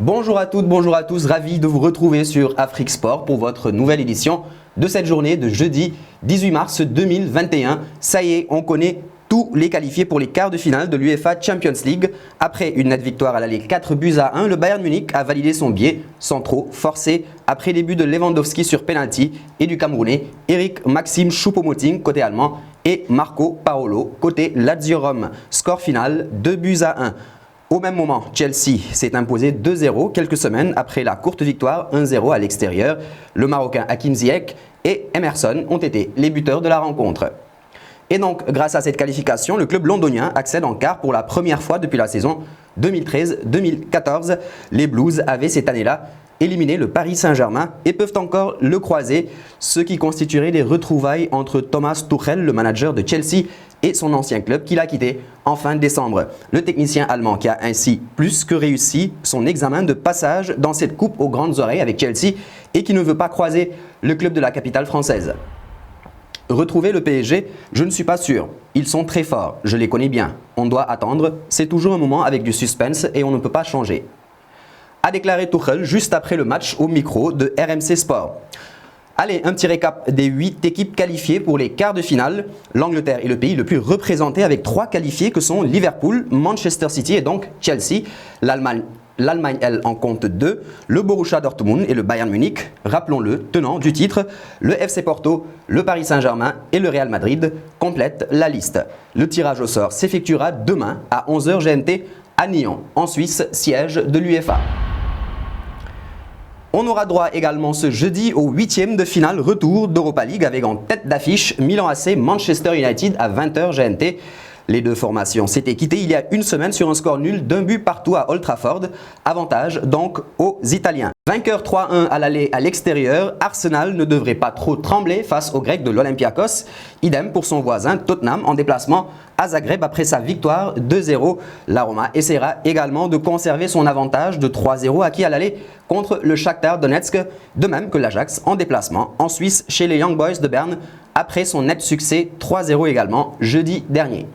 Bonjour à toutes, bonjour à tous, ravi de vous retrouver sur Afrique Sport pour votre nouvelle édition de cette journée de jeudi 18 mars 2021. Ça y est, on connaît tous les qualifiés pour les quarts de finale de l'UEFA Champions League. Après une nette victoire à l'aller 4-1, le Bayern Munich a validé son billet sans trop forcer après les buts de Lewandowski sur penalty et du Camerounais Eric Maxime Choupo-Moting côté allemand et Marco Paolo côté Lazio Rome. Score final 2-1. Au même moment, Chelsea s'est imposé 2-0 quelques semaines après la courte victoire 1-0 à l'extérieur. Le Marocain Hakim Ziyech et Emerson ont été les buteurs de la rencontre. Et donc, grâce à cette qualification, le club londonien accède en quart pour la première fois depuis la saison 2013-2014. Les Blues avaient cette année-là éliminé le Paris Saint-Germain et peuvent encore le croiser, ce qui constituerait des retrouvailles entre Thomas Tuchel, le manager de Chelsea, et son ancien club qu'il a quitté en fin décembre. Le technicien allemand qui a ainsi plus que réussi son examen de passage dans cette coupe aux grandes oreilles avec Chelsea et qui ne veut pas croiser le club de la capitale française. Retrouver le PSG, je ne suis pas sûr. Ils sont très forts, je les connais bien. On doit attendre, c'est toujours un moment avec du suspense et on ne peut pas changer. A déclaré Tuchel juste après le match au micro de RMC Sport. Allez, un petit récap des 8 équipes qualifiées pour les quarts de finale. L'Angleterre est le pays le plus représenté avec 3 qualifiés que sont Liverpool, Manchester City et donc Chelsea. L'Allemagne, elle, en compte 2, le Borussia Dortmund et le Bayern Munich, rappelons-le, tenant du titre, le FC Porto, le Paris Saint-Germain et le Real Madrid complètent la liste. Le tirage au sort s'effectuera demain à 11h GMT à Nyon, en Suisse, siège de l'UEFA. On aura droit également ce jeudi au 8e de finale retour d'Europa League avec en tête d'affiche Milan AC Manchester United à 20h GMT. Les deux formations s'étaient quittées il y a une semaine sur un score nul d'un but partout à Old Trafford. Avantage donc aux Italiens. Vainqueur 3-1 à l'aller à l'extérieur, Arsenal ne devrait pas trop trembler face aux Grecs de l'Olympiakos. Idem pour son voisin Tottenham en déplacement à Zagreb après sa victoire 2-0. La Roma essaiera également de conserver son avantage de 3-0 acquis à l'aller contre le Shakhtar Donetsk, de même que l'Ajax en déplacement en Suisse chez les Young Boys de Berne après son net succès 3-0 également jeudi dernier.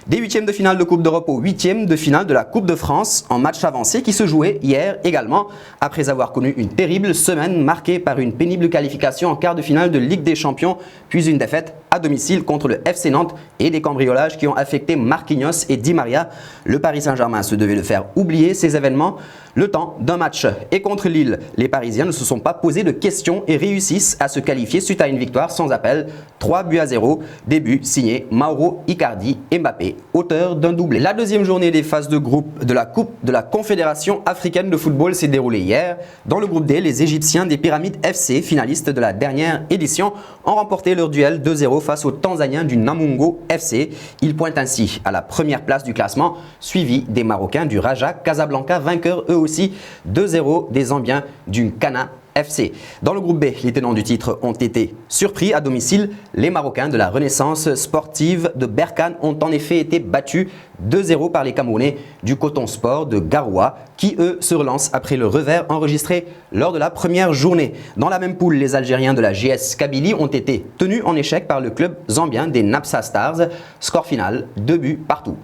Des 8e de finale de Coupe d'Europe aux 8e de finale de la Coupe de France en match avancé qui se jouait hier également après avoir connu une terrible semaine marquée par une pénible qualification en quart de finale de Ligue des Champions puis une défaite à domicile contre le FC Nantes et des cambriolages qui ont affecté Marquinhos et Di Maria. Le Paris Saint-Germain se devait de faire oublier ces événements le temps d'un match. Et contre Lille, les Parisiens ne se sont pas posé de questions et réussissent à se qualifier suite à une victoire sans appel 3-0, début signé Mauro Icardi et Mbappé, auteur d'un doublé. La deuxième journée des phases de groupe de la Coupe de la Confédération africaine de football s'est déroulée hier. Dans le groupe D, les Égyptiens des Pyramides FC, finalistes de la dernière édition, ont remporté leur duel 2-0 face aux Tanzaniens du Namungo FC. Ils pointent ainsi à la première place du classement, suivi des Marocains du Raja Casablanca, vainqueurs eux aussi 2-0 des Zambiens du Kana FC. Dans le groupe B, les tenants du titre ont été surpris à domicile. Les Marocains de la Renaissance sportive de Berkane ont en effet été battus 2-0 par les Camerounais du Coton Sport de Garoua qui eux se relancent après le revers enregistré lors de la première journée. Dans la même poule, les Algériens de la GS Kabylie ont été tenus en échec par le club zambien des Napsa Stars. Score final 2 buts partout.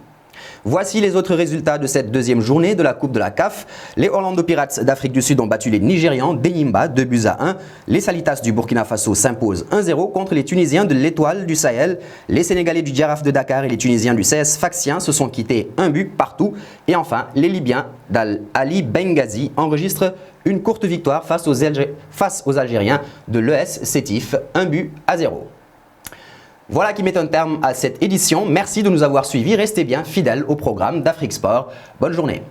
Voici les autres résultats de cette deuxième journée de la Coupe de la CAF. Les Orlando Pirates d'Afrique du Sud ont battu les Nigérians d'Enyimba 2-1. Les Salitas du Burkina Faso s'imposent 1-0 contre les Tunisiens de l'Étoile du Sahel. Les Sénégalais du Djaraf de Dakar et les Tunisiens du CS Sfaxien se sont quittés 1 but partout. Et enfin, les Libyens d'Al-Ali Benghazi enregistrent une courte victoire face aux Algériens de l'ES Sétif 1-0. Voilà qui met un terme à cette édition. Merci de nous avoir suivis. Restez bien fidèles au programme d'Afrique Sport. Bonne journée.